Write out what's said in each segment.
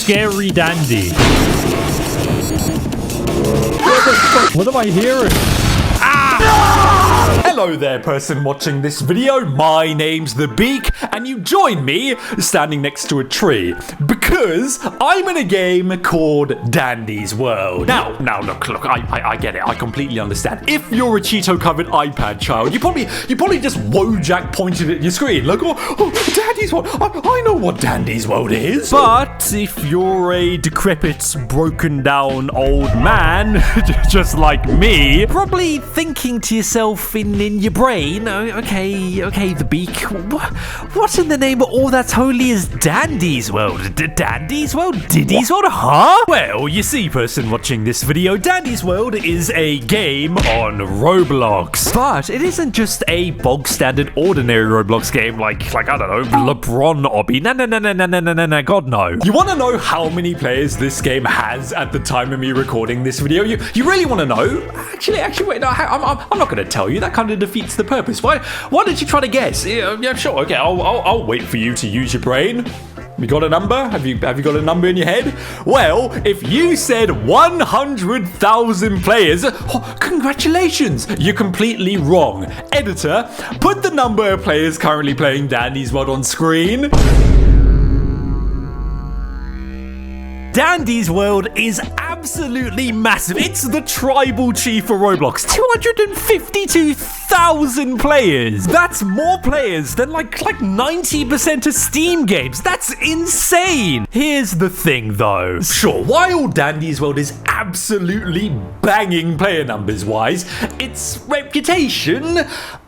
scary dandy. What am I hearing? Hello there, person watching this video. My name's The Beak, and you join me standing next to a tree because I'm in a game called Dandy's World. Now, look, I get it. I completely understand. If you're a Cheeto-covered iPad child, you probably just Wojak pointed at your screen like, oh, Dandy's World. I know what Dandy's World is. But if you're a decrepit, broken-down old man, just like me, probably thinking to yourself in your brain, okay, The Beak, what in the name of all that's holy is Dandy's World? Dandy's World? Diddy's World? Huh? Well, you see, person watching this video, Dandy's World is a game on Roblox. But it isn't just a bog-standard ordinary Roblox game like I don't know, LeBron Obby. No, God no. You want to know how many players this game has at the time of me recording this video? You really want to know? Actually, wait, no, I'm not going to tell you. That kind of defeats the purpose. Why did you try to guess? Yeah, sure. Okay, I'll wait for you to use your brain. You got a number? Have you got a number in your head? Well, if you said 100,000 players, congratulations, you're completely wrong. Editor, put the number of players currently playing Dandy's World on screen. Dandy's World is absolutely massive. It's the tribal chief of Roblox. 252,000 players. That's more players than like 90% of Steam games. That's insane. Here's the thing though. Sure, while Dandy's World is absolutely banging player numbers wise, its reputation,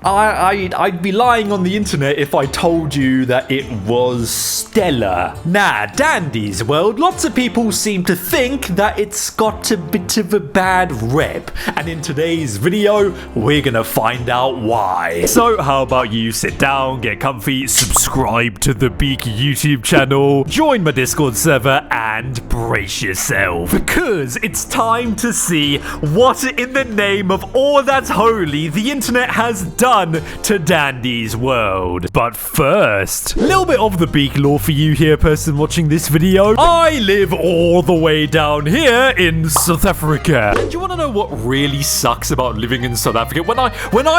I'd be lying on the internet if I told you that it was stellar. Nah, Dandy's World, lots of people seem to think that it's got a bit of a bad rep, and in today's video we're gonna find out why. So how about you sit down, get comfy, subscribe to the Beak YouTube channel, join my Discord server, and brace yourself, because it's time to see what in the name of all that's holy the internet has done to Dandy's World. But first, a little bit of the Beak lore for you here, person watching this video. I live all the way down here in South Africa. And do you want to know what really sucks about living in South Africa? When I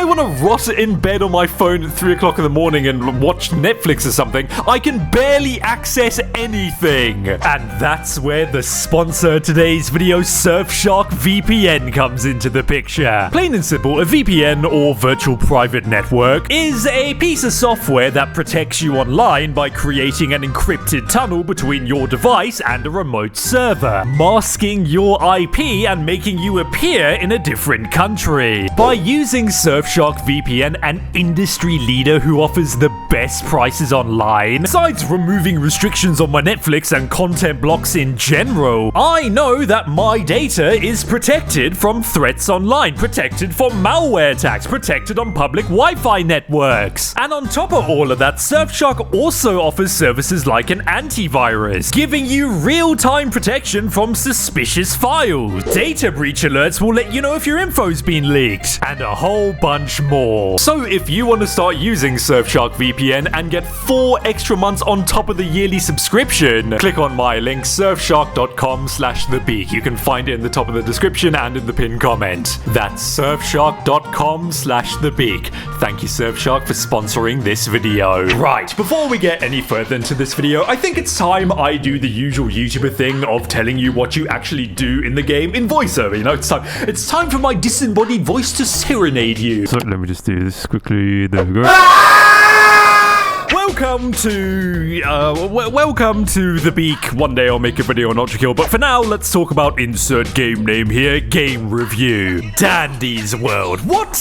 want to rot in bed on my phone at 3 o'clock in the morning and watch Netflix or something, I can barely access anything. And that's where the sponsor of today's video, Surfshark VPN, comes into the picture. Plain and simple, a VPN, or virtual private network, is a piece of software that protects you online by creating an encrypted tunnel between your device and a remote server, masking your IP and making you appear in a different country. By using Surfshark VPN, an industry leader who offers the best prices online, besides removing restrictions on my Netflix and content blocks in general, I know that my data is protected from threats online, protected from malware attacks, protected on public Wi-Fi networks. And on top of all of that, Surfshark also offers services like an antivirus, giving you real-time protection from suspicious files. Data breach alerts will let you know if your info's been leaked, and a whole bunch more. So if you want to start using Surfshark VPN and get 4 extra months on top of the yearly subscription, click on my link, surfshark.com/thebeak. You can find it in the top of the description and in the pinned comment. That's surfshark.com/thebeak. Thank you, Surfshark, for sponsoring this video. Right, before we get any further into this video, I think it's time I do the usual YouTuber thing of telling you what you actually do in the game in voiceover. You know, it's time for my disembodied voice to serenade you. So let me just do this quickly. There we go. Welcome to The Beak. One day I'll make a video on Ultra Kill, but for now, let's talk about insert game name here, game review. Dandy's World. What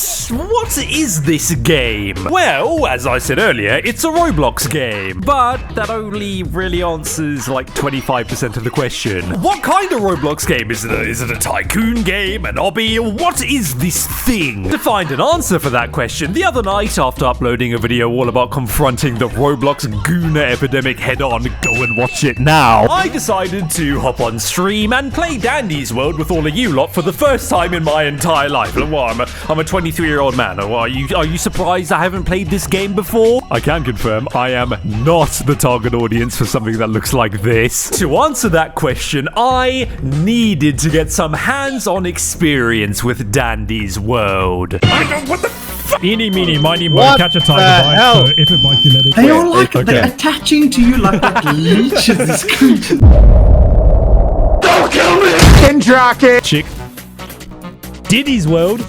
is this game? Well, as I said earlier, it's a Roblox game, but that only really answers like 25% of the question. What kind of Roblox game is it? Is it a tycoon game, an obby? What is this thing? To find an answer for that question, the other night, after uploading a video all about confronting the Roblox Roblox Gooner epidemic head on. Go and watch it now. I decided to hop on stream and play Dandy's World with all of you lot for the first time in my entire life. What, I'm a 23-year-old man. Are you surprised I haven't played this game before? I can confirm I am not the target audience for something that looks like this. To answer that question, I needed to get some hands-on experience with Dandy's World. What the fuck? Eeny, meeny, miny, moe, catch a tiger bite, so if it bites you, let it They all like okay. they're attaching to you like that leeches, these creatures. Don't kill me! Kendrake! Chick. Diddy's World.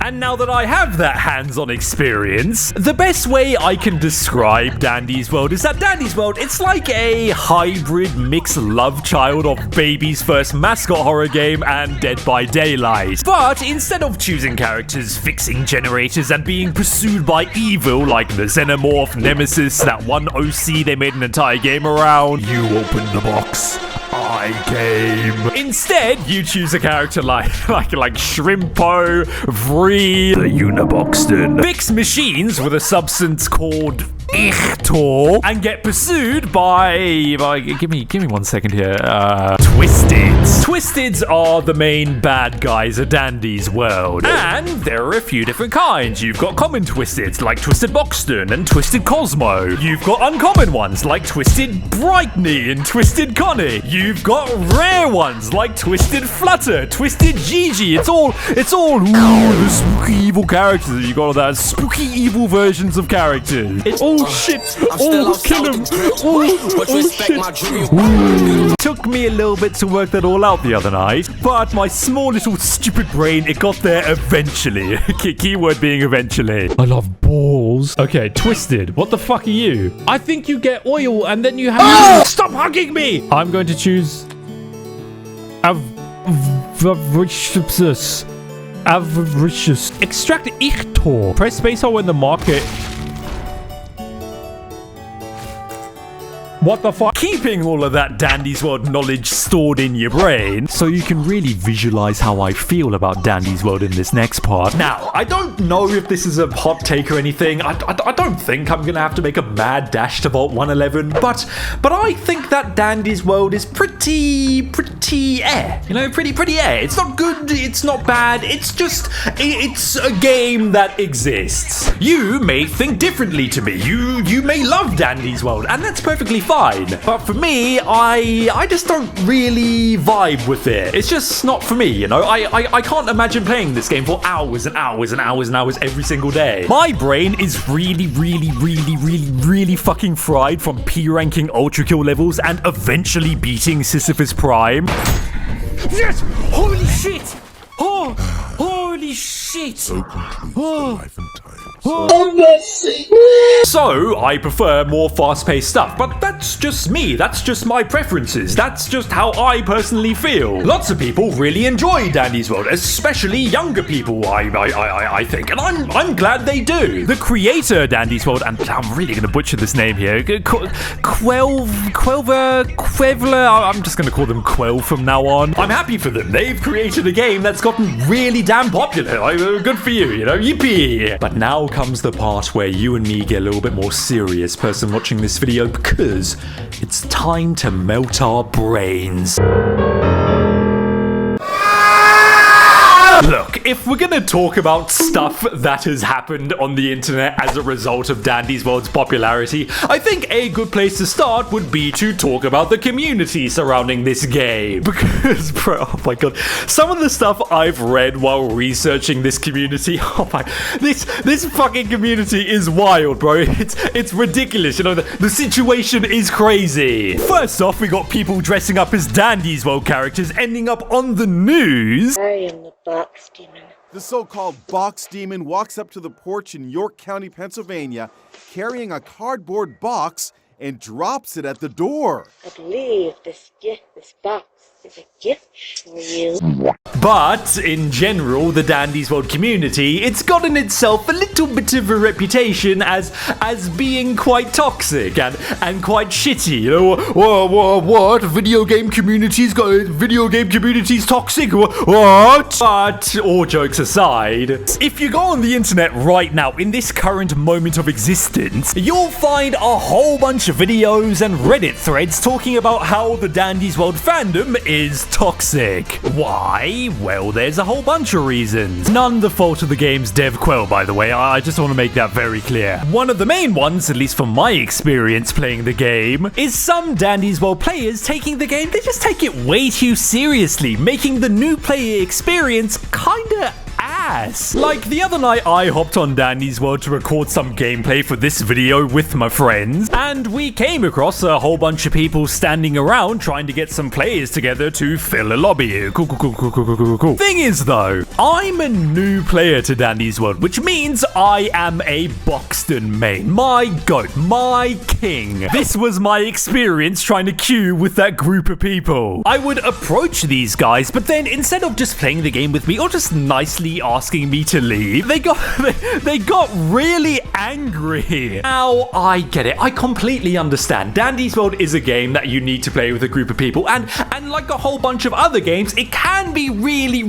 And now that I have that hands-on experience, the best way I can describe Dandy's World is that Dandy's World, it's like a hybrid mixed love child of Baby's first mascot horror game and Dead by Daylight. But instead of choosing characters, fixing generators, and being pursued by evil like the Xenomorph, Nemesis, that one OC they made an entire game around, you open the box. I came. Instead, you choose a character like Shrimpo, Vree, the Uniboxton, fix machines with a substance called Ichtor, and get pursued by give me 1 second here. Twisteds. Twisteds are the main bad guys of Dandy's World, and there are a few different kinds. You've got common Twisteds like Twisted Boxton and Twisted Cosmo. You've got uncommon ones like Twisted Brightney and Twisted Connie. You've got rare ones like Twisted Flutter, Twisted Gigi. It's all the spooky evil characters. You got all that spooky evil versions of characters. It's shit. Kill him. Shit. Took me a little bit to work that all out the other night, but my small little stupid brain, it got there eventually. Keyword being eventually. I love balls. Okay, Twisted. What the fuck are you? I think you get oil and then you have... Stop hugging me! I'm going to choose... Avaricious. Extract Ichtor. Press spacebar when the market... What the fuck? Keeping all of that Dandy's World knowledge stored in your brain so you can really visualize how I feel about Dandy's World in this next part. Now, I don't know if this is a hot take or anything. I don't think I'm gonna have to make a mad dash to Vault 111, but I think that Dandy's World is pretty air. You know, pretty air. It's not good, it's not bad, it's a game that exists. You may think differently to me. You may love Dandy's World, and that's perfectly fine. But for me, I just don't really vibe with it. It's just not for me, you know? I can't imagine playing this game for hours and hours and hours and hours every single day. My brain is really fucking fried from P-ranking Ultra Kill levels and eventually beating Sisyphus Prime. Yes! Holy shit! Oh! Holy shit! So complete life and times. So, I prefer more fast-paced stuff, but that's just me. That's just my preferences. That's just how I personally feel. Lots of people really enjoy Dandy's World, especially younger people, I think, and I'm glad they do. The creator, Dandy's World, and I'm really going to butcher this name here, Quelver, I'm just going to call them Quell from now on. I'm happy for them. They've created a game that's gotten really damn popular. Good for you, you know, yippee. But now comes the part where you and me get a little bit more serious, person watching this video, because it's time to melt our brains. Look, if we're gonna talk about stuff that has happened on the internet as a result of Dandy's World's popularity, I think a good place to start would be to talk about the community surrounding this game. Because, bro, oh my god, some of the stuff I've read while researching this community, oh my, this fucking community is wild, bro. It's ridiculous, you know, the situation is crazy. First off, we got people dressing up as Dandy's World characters ending up on the news. I am the Box Demon. The so-called Box Demon walks up to the porch in York County, Pennsylvania, carrying a cardboard box and drops it at the door. I believe this box There's a gift for you. But in general, the Dandy's World community, it's gotten itself a little bit of a reputation as being quite toxic and quite shitty. You know, what? Video game communities toxic? What? But all jokes aside, if you go on the internet right now in this current moment of existence, you'll find a whole bunch of videos and Reddit threads talking about how the Dandy's World fandom is toxic. Why? Well, there's a whole bunch of reasons. None the fault of the game's dev quell, by the way. I just want to make that very clear. One of the main ones, at least from my experience playing the game, is some Dandy's World players taking the game, they just take it way too seriously, making the new player experience kinda ass. Like the other night, I hopped on Dandy's World to record some gameplay for this video with my friends, and we came across a whole bunch of people standing around trying to get some players together to fill a lobby. Cool. Thing is though, I'm a new player to Dandy's World, which means I am a Boxton main. My goat, my king. This was my experience trying to queue with that group of people. I would approach these guys, but then instead of just playing the game with me or just nicely asking me to leave, they got really angry. Now, I get it. I completely understand. Dandy's World is a game that you need to play with a group of people, and like a whole bunch of other games, it can be really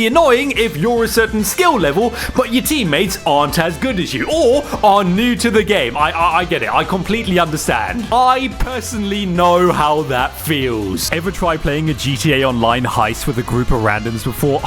annoying if you're a certain skill level, but your teammates aren't as good as you, or are new to the game. I get it. I completely understand. I personally know how that feels. Ever try playing a GTA Online heist with a group of randoms before?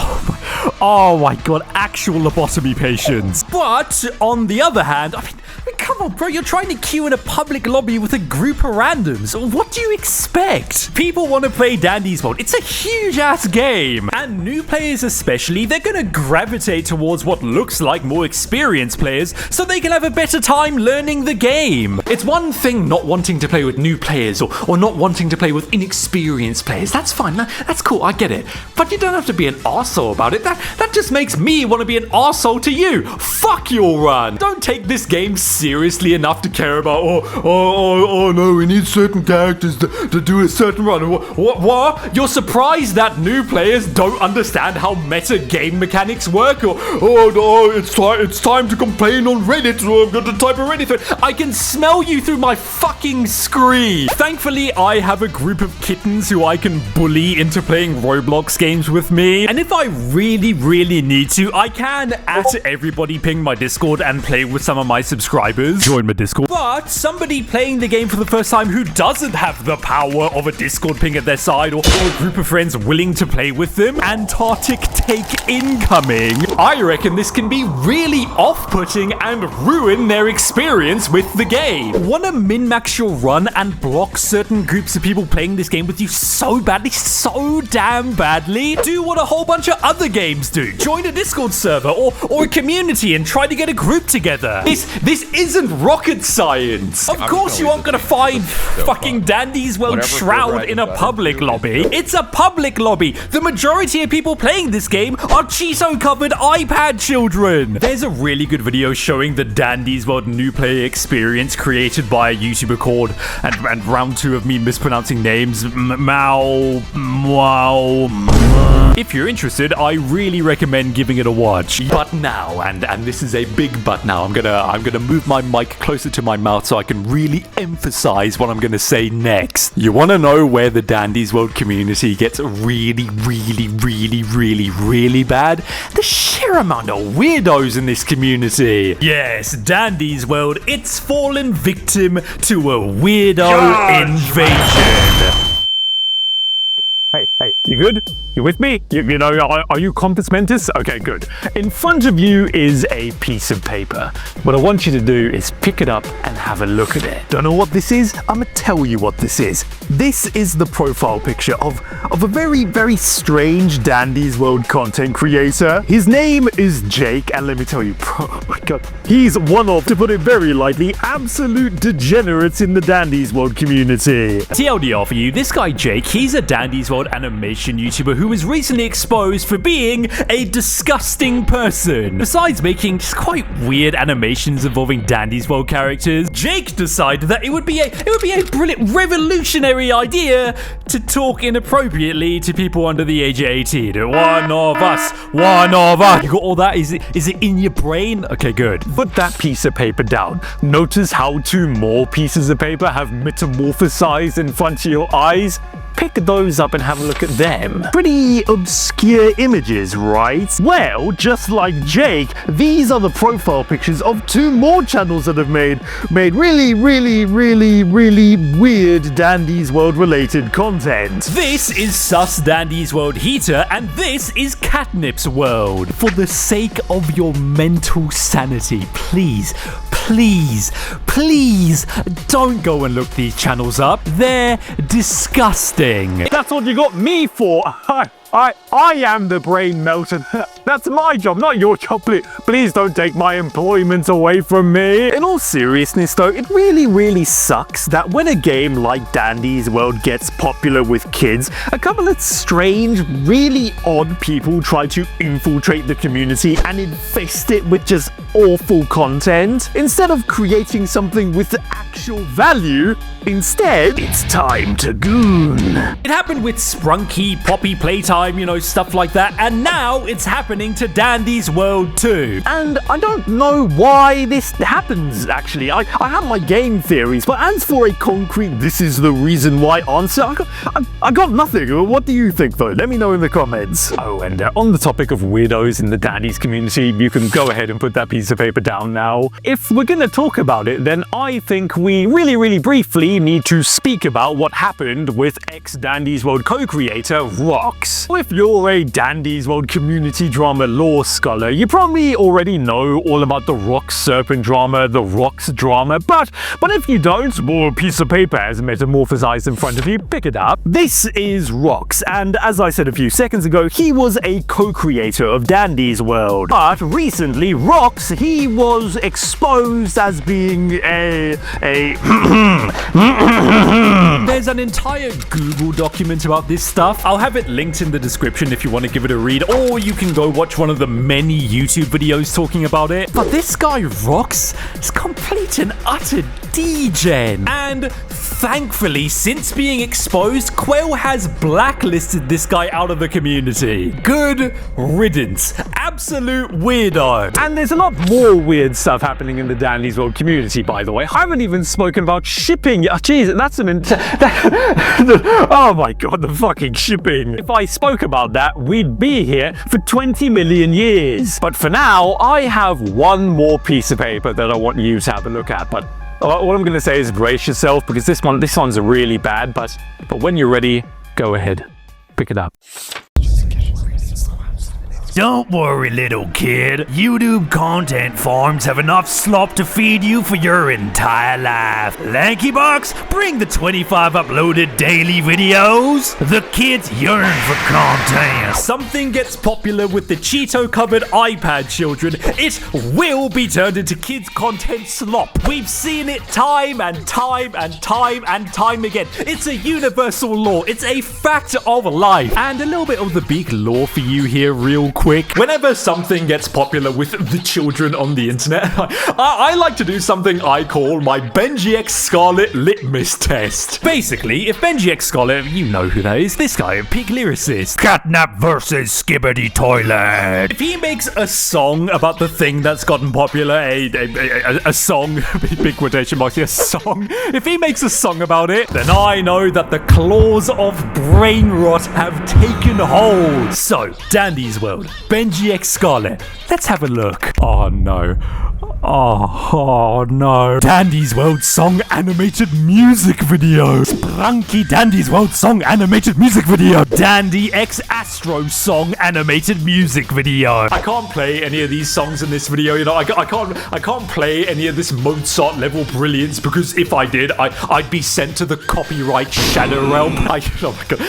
Oh my god, actual lobotomy patients. But on the other hand, I mean, come on, bro, you're trying to queue in a public lobby with a group of randoms. What do you expect? People want to play Dandy's World. It's a huge ass game. And new players especially, they're going to gravitate towards what looks like more experienced players so they can have a better time learning the game. It's one thing not wanting to play with new players or not wanting to play with inexperienced players. That's fine. That's cool. I get it. But you don't have to be an arsehole about it. That just makes me want to be an arsehole to you. Fuck your run. Don't take this game seriously enough to care about, oh no, we need certain characters to do a certain run. What? You're surprised that new players don't understand how meta game mechanics work? Or, it's time to complain on Reddit, so I'm going to type a Reddit thread. I can smell you through my fucking screen. Thankfully, I have a group of kittens who I can bully into playing Roblox games with me. And if I really need to, I can at everybody ping my Discord and play with some of my subscribers. Join my Discord. But somebody playing the game for the first time who doesn't have the power of a Discord ping at their side or a group of friends willing to play with them, Antarctic take incoming. I reckon this can be really off-putting and ruin their experience with the game. Want to min-max your run and block certain groups of people playing this game with you so badly, so damn badly? Do what a whole bunch of other games do. Join a Discord server or a community and try to get a group together. This isn't rocket science. Of course you aren't gonna find fucking Dandy's World Shroud in a public lobby. It's a public lobby. The majority of people playing this game are Cheeto-covered iPad children. There's a really good video showing the Dandy's World new player experience created by a YouTuber called, and round 2 of me mispronouncing names, If you're interested, I really recommend giving it a watch. But now, and this is a big but now, I'm gonna move my mic closer to my mouth so I can really emphasize what I'm gonna say next. You wanna know where the Dandy's World community gets really bad? The sheer amount of weirdos in this community. Yes, Dandy's World, it's fallen victim to a weirdo invasion. Hey, you good? You with me? You know, are you compass mentis? Okay, good. In front of you is a piece of paper. What I want you to do is pick it up and have a look at it. Don't know what this is? I'm gonna tell you what this is. This is the profile picture of a very strange Dandy's World content creator. His name is Jake, and let me tell you, oh my god, he's one of, to put it very lightly, absolute degenerates in the Dandy's World community. TLDR for you, this guy Jake, he's a Dandy's World animation YouTuber who was recently exposed for being a disgusting person. Besides making just quite weird animations involving Dandy's World characters, Jake decided that it would be a brilliant, revolutionary idea to talk inappropriately to people under the age of 18. One of us. You got all that? Is it in your brain? Okay, good. Put that piece of paper down. Notice how 2 more pieces of paper have metamorphosized in front of your eyes? Pick those up and have a look at them. Pretty obscure images, right? Well, just like Jake, these are the profile pictures of 2 more channels that have made really weird Dandy's World related content. This is Sus Dandy's World Heater, and this is Catnip's World. For the sake of your mental sanity, please don't go and look these channels up. They're disgusting. That's what you got me for. I am the brain melter. That's my job, not your job. Please don't take my employment away from me. In all seriousness though, it really sucks that when a game like Dandy's World gets popular with kids, a couple of strange, really odd people try to infiltrate the community and infest it with just awful content. Instead of creating something with actual value, instead, it's time to goon. It happened with Sprunki, Poppy Playtime, stuff like that, and now it's happening to Dandy's World too. And I don't know why this happens, actually. I have my game theories, but as for a concrete "this is the reason why" answer, I got nothing. What do you think, though? Let me know in the comments. Oh, and on the topic of weirdos in the Dandy's community, you can go ahead and put that piece of paper down now. If we're gonna talk about it, then I think we really briefly need to speak about what happened with ex-Dandy's World co-creator, Rox. If you're a Dandy's World community drama lore scholar, you probably already know all about the Rox Serpent drama, the Rox drama, but if you don't, a piece of paper has metamorphosized in front of you, pick it up. This is Rox, and as I said a few seconds ago, he was a co-creator of Dandy's World. But recently, Rox, he was exposed as being a There's an entire Google document about this stuff. I'll have it linked in the description if you want to give it a read, or you can go watch one of the many YouTube videos talking about it. But this guy Rox is complete and utter degen. And thankfully, since being exposed, Quail has blacklisted this guy out of the community. Good riddance. Absolute weirdo. And there's a lot more weird stuff happening in the Dandy's World community, by the way. I haven't even spoken about shipping. Oh, jeez, that's oh my god, the fucking shipping. If I spoke about that, we'd be here for 20 million years. But for now, I have one more piece of paper that I want you to have a look at. But all I'm going to say is brace yourself, because this one's really bad. But when you're ready, go ahead, pick it up. Don't worry, little kid. YouTube content farms have enough slop to feed you for your entire life. Lankybox, bring the 25 uploaded daily videos. The kids yearn for content. Something gets popular with the Cheeto-covered iPad children, it will be turned into kids' content slop. We've seen it time and time again. It's a universal law. It's a fact of life. And a little bit of the big lore for you here real quick. Whenever something gets popular with the children on the internet, I like to do something I call my Benji X Scarlet litmus test. Basically, if Benji X Scarlet, you know who that is, this guy, peak lyricist, Catnap versus Skibbity Toilet. If he makes a song about the thing that's gotten popular, a song, big quotation marks, a song, if he makes a song about it, then I know that the claws of brain rot have taken hold. So, Dandy's World, Benji X Scarlet, let's have a look. Oh no. Oh no. Dandy's World song animated music video. Sprunki Dandy's World song animated music video. Dandy X Astro song animated music video. I can't play any of these songs in this video, I can't play any of this Mozart level brilliance, because if I did, I'd be sent to the copyright shadow realm. Oh my god.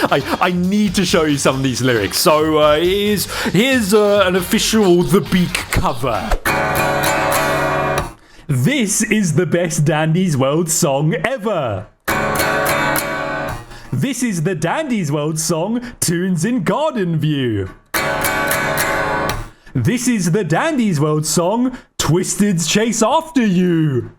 I need to show you some of these lyrics. So here's an official The Beak cover. This is the best Dandy's World song ever. This is the Dandy's World song, Tunes in Garden View. This is the Dandy's World song, Twisted's Chase After You.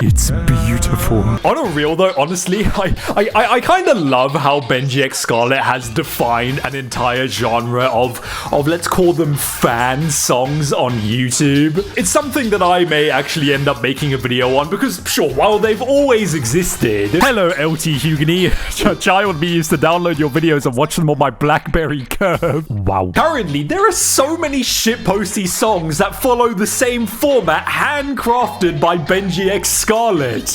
It's beautiful. On a real though, honestly, I kind of love how Benji X Scarlet has defined an entire genre of let's call them fan songs on YouTube. It's something that I may actually end up making a video on because, sure, while they've always existed. Hello, LT Hughany. Child me used to download your videos and watch them on my BlackBerry Curve. Wow. Currently, there are so many shitposty songs that follow the same format, handcrafted by Benji X Scarlet.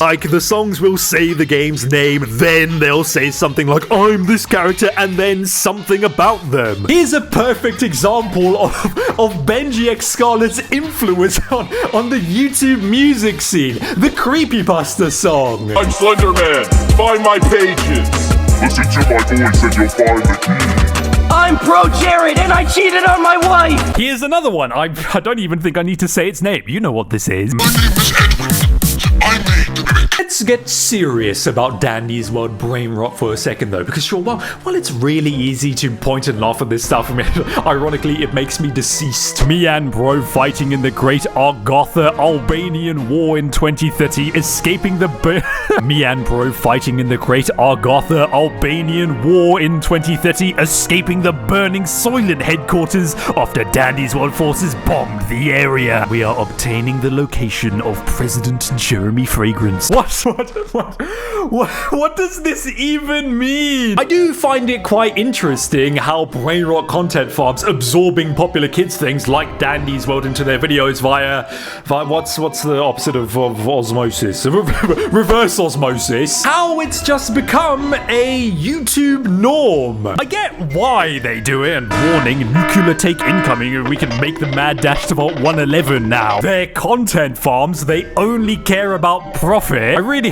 Like, the songs will say the game's name, then they'll say something like, I'm this character, and then something about them. Here's a perfect example of Benji X Scarlet's influence on the YouTube music scene. The Creepypasta song. I'm Slenderman. Find my pages. Listen to my voice and you'll find the key. I'm Pro Jared and I cheated on my wife. Here's another one. I don't even think I need to say its name. You know what this is. My name is Edwin. I made the mimic. Let's get serious about Dandy's World brain rot for a second though, because sure, while it's really easy to point and laugh at this stuff, I mean, ironically, it makes me deceased. Me and bro fighting in the Great Argotha Albanian War in 2030, escaping the Me and bro fighting in the Great Argotha Albanian War in 2030, escaping the burning Soylent headquarters after Dandy's World forces bombed the area. We are obtaining the location of President Jeremy Fragrance. What does this even mean? I do find it quite interesting how brain rot content farms absorbing popular kids things like Dandy's World into their videos via what's the opposite of osmosis? Reverse osmosis. How it's just become a YouTube norm. I get why they do it, and warning, nuclear take incoming, and we can make the mad dash to Vault 111 now. Their content farms, they only care about profit. I really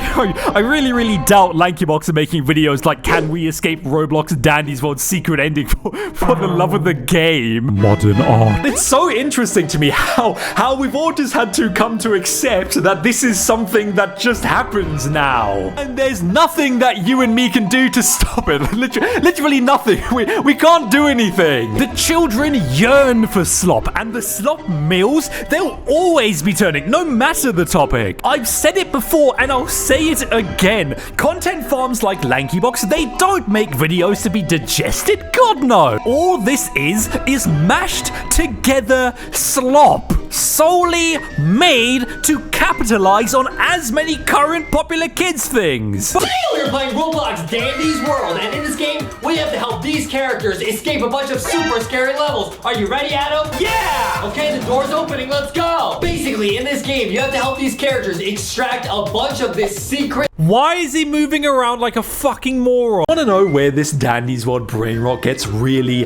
doubt LankyBox are making videos like, can we escape Roblox Dandy's World secret ending for the love of the game? Modern art. It's so interesting to me how we've all just had to come to accept that this is something that just happens now. And there's nothing that you and me can do to stop it. Literally nothing. We can't do anything. The children yearn for slop, and the slop mills, they'll always be turning, no matter the topic. I've said it before, and I'll say it again. Content farms like LankyBox, they don't make videos to be digested. God no. All this is mashed together slop, solely made to capitalize on as many current popular kids things. Today we're playing Roblox Dandy's World, and in this game, we have to help these characters escape a bunch of super scary levels. Are you ready, Adam? Yeah! Okay, the door's opening, let's go! Basically, in this game, you have to help these characters extract a bunch of this secret. Why is he moving around like a fucking moron? Want to know where this Dandy's World brain rot gets really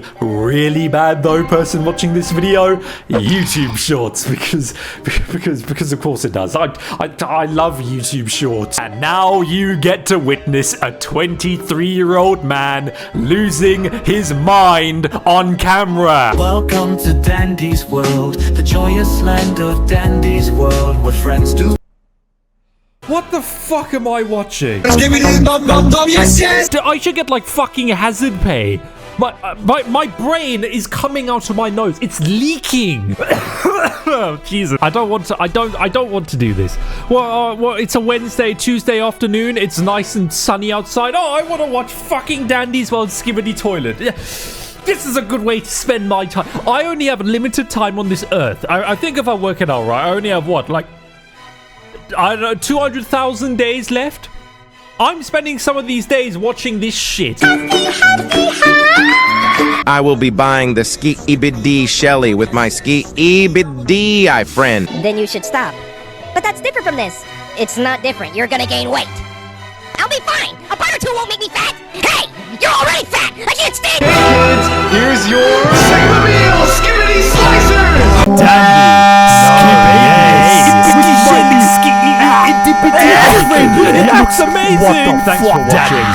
bad though, person watching this video? YouTube Shorts, because of course it does. I love YouTube Shorts. And now you get to witness a 23-year-old man losing his mind on camera. Welcome to Dandy's World, the joyous land of Dandy's World, where friends do. What the fuck am I watching? Yes! I should get like fucking hazard pay. My brain is coming out of my nose. It's leaking. Oh, Jesus. I don't want to do this. Well, it's a Wednesday, Tuesday afternoon. It's nice and sunny outside. Oh, I want to watch fucking Dandy's World Skibbity Toilet. This is a good way to spend my time. I only have limited time on this earth. I think if I work it out right, I only have what, like, I don't know, 200,000 days left? I'm spending some of these days watching this shit. I will be buying the Ski EBD Shelly with my Ski EBD, friend. Then you should stop. But that's different from this. It's not different. You're gonna gain weight. I'll be fine. A bite or two won't make me fat. Hey, you're already fat. I can't stand it. Here's your second meal, Skibbity Slicers! Dandy. looks amazing. Thanks for watching.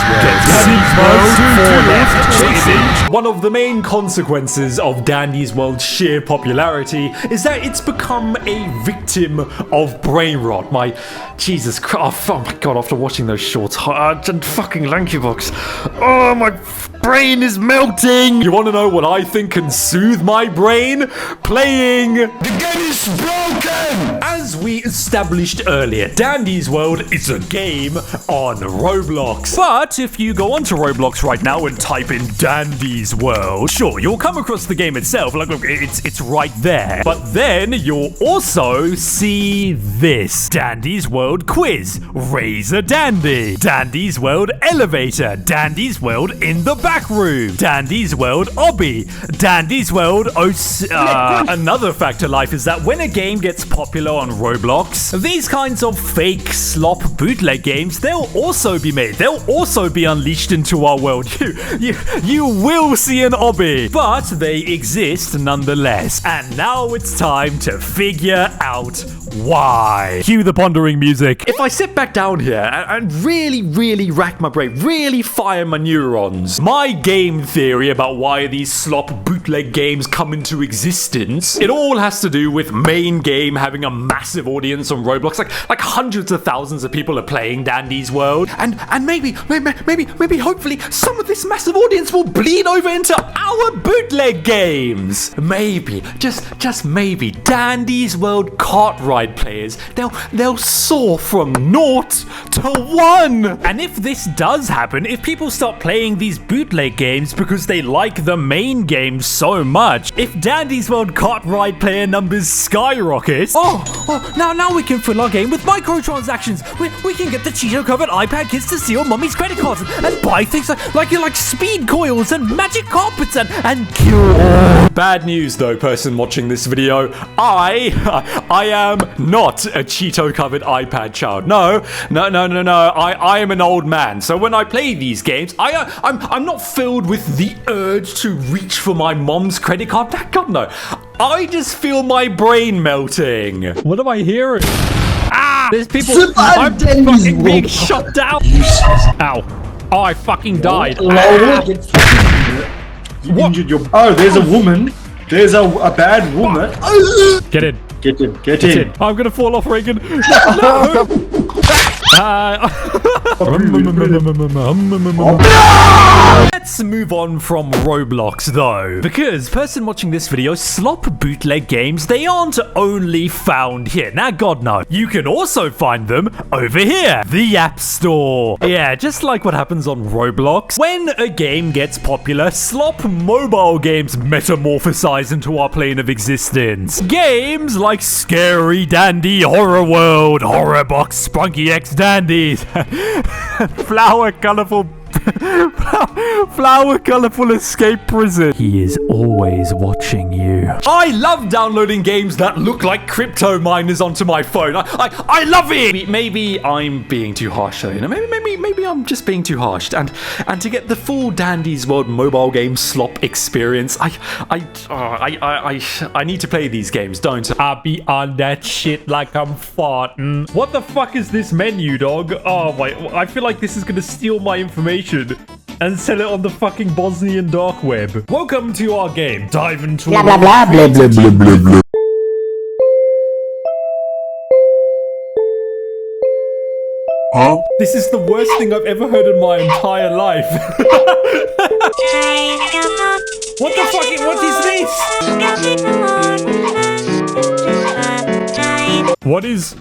One of the main consequences of Dandy's World's sheer popularity is that it's become a victim of brain rot. My Jesus Christ! Oh my God! After watching those shorts, and fucking Lanky Box, oh my brain is melting. You want to know what I think can soothe my brain? Playing the game is broken. As we established earlier, Dandy's World is a game on Roblox. But if you go onto Roblox right now and type in Dandy's World, sure, you'll come across the game itself. Like, look, it's right there. But then you'll also see this. Dandy's World Quiz. Raise a Dandy. Dandy's World Elevator. Dandy's World in the back room. Dandy's World Obby. Dandy's World Another fact to life is that when a game gets popular on Roblox, these kinds of fake slop bootleg games, they'll also be made. They'll also be unleashed into our world. You will see an obby, but they exist nonetheless. And now it's time to figure out why. Cue the pondering music. If I sit back down here and really rack my brain, really fire my neurons, my game theory about why these slop bootleg games come into existence, it all has to do with main game having a massive audience on Roblox. Like hundreds of thousands of people are playing Dandy's World, and maybe hopefully some of this massive audience will bleed over into our bootleg games. Maybe, just maybe, Dandy's World kart ride players, they'll soar from 0 to 1. And if this does happen, if people start playing these bootleg games because they like the main game so much, if Dandy's World kart ride player numbers skyrocket, now we can fill our game with microtransactions. We can get the Cheeto-covered iPad kids to steal mommy's credit cards and buy things like speed coils and magic carpets and kill. Bad news though, person watching this video. I am not a Cheeto-covered iPad child. No. I am an old man. So when I play these games, I'm not filled with the urge to reach for my mom's credit card. God no. I just feel my brain melting. What am I hearing? There's people. I'm fucking being shot down. Ow. Oh, I fucking died. You injured your... Oh, there's a woman. There's a bad woman. Get in. Get in. I'm gonna fall off, Reagan. No. Let's move on from Roblox though, because person watching this video, slop bootleg games, they aren't only found here. Now God no, you can also find them over here, the App Store. Yeah, just like what happens on Roblox. When a game gets popular, slop mobile games metamorphosize into our plane of existence. Games like Scary Dandy Horror World, Horror Box Sprunky X Dandies, Flower Colorful Escape Prison. He is always watching you. I love downloading games that look like crypto miners onto my phone. I love it. Maybe I'm being too harsh though. You know, maybe I'm just being too harsh. And to get the full Dandy's World mobile game slop experience, I need to play these games, don't I? I'll be on that shit like I'm farting. What the fuck is this menu, dog? Oh my, I feel like this is gonna steal my information and sell it on the fucking Bosnian dark web. Welcome to our game. Dive into Blah blah blah blah blah blah blah blah. Huh? This is the worst thing I've ever heard in my entire life. What the fuck? What is this? What is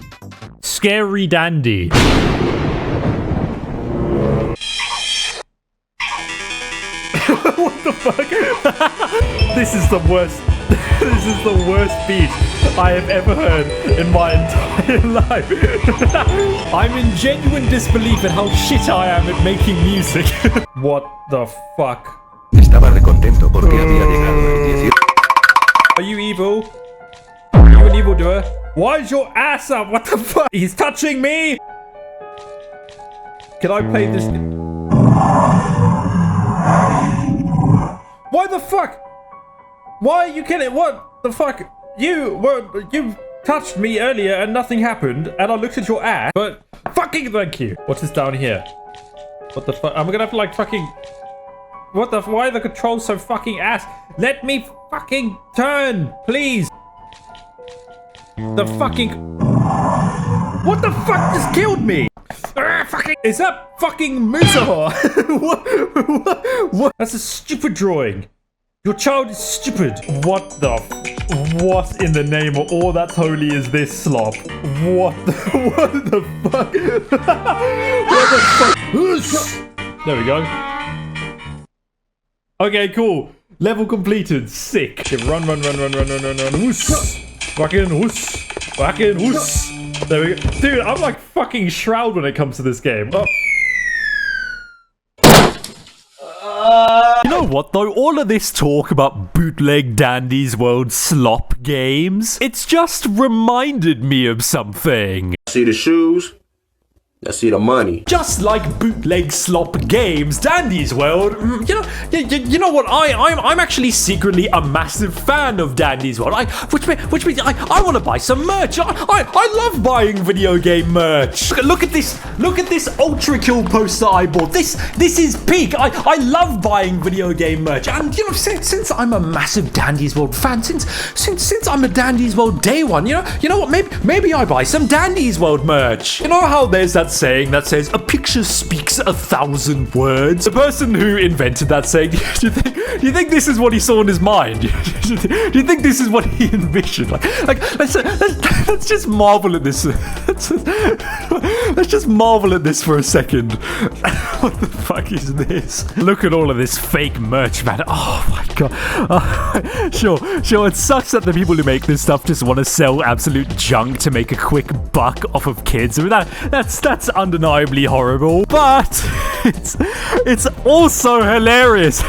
Scary Dandy? What the fuck? This is the worst. This is the worst beat I have ever heard in my entire life. I'm in genuine disbelief at how shit I am at making music. What the fuck? Are you evil? Are you an evildoer? Why is your ass up? What the fuck? He's touching me! Can I play this? Why the fuck? Why are you kidding? What the fuck? You touched me earlier and nothing happened, and I looked at your ass, but fucking thank you. What's this down here? What the fuck? I'm gonna have to like fucking... What the... Why are the controls so fucking ass? Let me fucking turn, please. The fucking... What the fuck just killed me? Fucking... Is that fucking Musaha? What? That's a stupid drawing. Your child is stupid. What the... What in the name of all that's holy is this slop? What the fuck? What the fuck? There we go. Okay, cool. Level completed. Sick. Okay, run. Whoos. Fucking whoos. Fucking whoos. There we go. Dude, I'm like fucking Shroud when it comes to this game. Oh. You know what though? All of this talk about bootleg Dandy's World slop games, it's just reminded me of something. See the shoes? I see the money. Just like bootleg slop games, Dandy's World, you know what? I'm actually secretly a massive fan of Dandy's World. Which means I want to buy some merch. I love buying video game merch. Look at this Ultra Kill poster I bought. This is peak. I love buying video game merch. And you know, since I'm a massive Dandy's World fan, since I'm a Dandy's World day one, you know what? Maybe I buy some Dandy's World merch. You know how there's that saying that says a picture speaks 1,000 words? The person who invented that saying, do you think this is what he saw in his mind? Do you think this is what he envisioned? Like let's just marvel at this. Let's just marvel at this for a second. What the fuck is this? Look at all of this fake merch, man. Oh my god. Sure. It sucks that the people who make this stuff just want to sell absolute junk to make a quick buck off of kids. I mean, that's undeniably horrible, but it's also hilarious.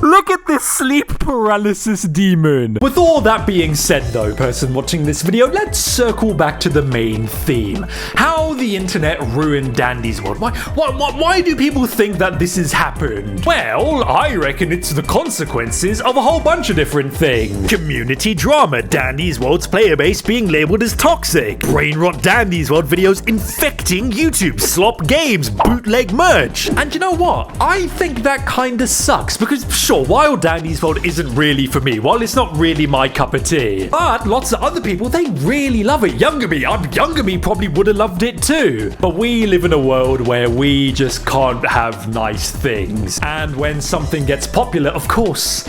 Look at this sleep paralysis demon. With all that being said though, person watching this video, let's circle back to the main theme. How the internet ruined Dandy's World. Why do people think that this has happened? Well, I reckon it's the consequences of a whole bunch of different things. Community drama, Dandy's World's player base being labeled as toxic, brain rot Dandy's World videos infecting YouTube, slop games, bootleg merch. And you know what? I think that kinda sucks because sure, while Dandy's World isn't really for me, while it's not really my cup of tea, but lots of other people, they really love it. Younger me probably would have loved it too. But we live in a world where we just can't have nice things. And when something gets popular, of course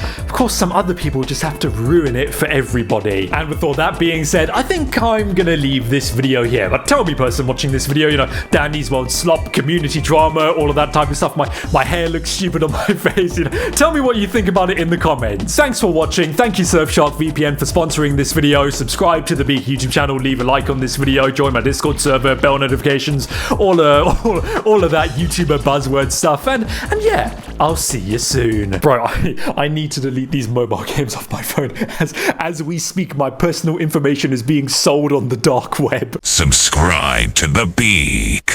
some other people just have to ruin it for everybody. And with all that being said, I think I'm gonna leave this video here. But tell me, person watching this video, you know, Dandy's World slop, community drama, all of that type of stuff. My hair looks stupid on my face, you know. Tell me what you think about it in the comments. Thanks for watching. Thank you Surfshark VPN for sponsoring this video. Subscribe to the Beak YouTube channel, leave a like on this video, join my Discord server, bell notifications, all of that YouTuber buzzword stuff, and yeah, I'll see you soon. Bro, I need to delete these mobile games off my phone. As we speak, my personal information is being sold on the dark web. Subscribe to the Beak.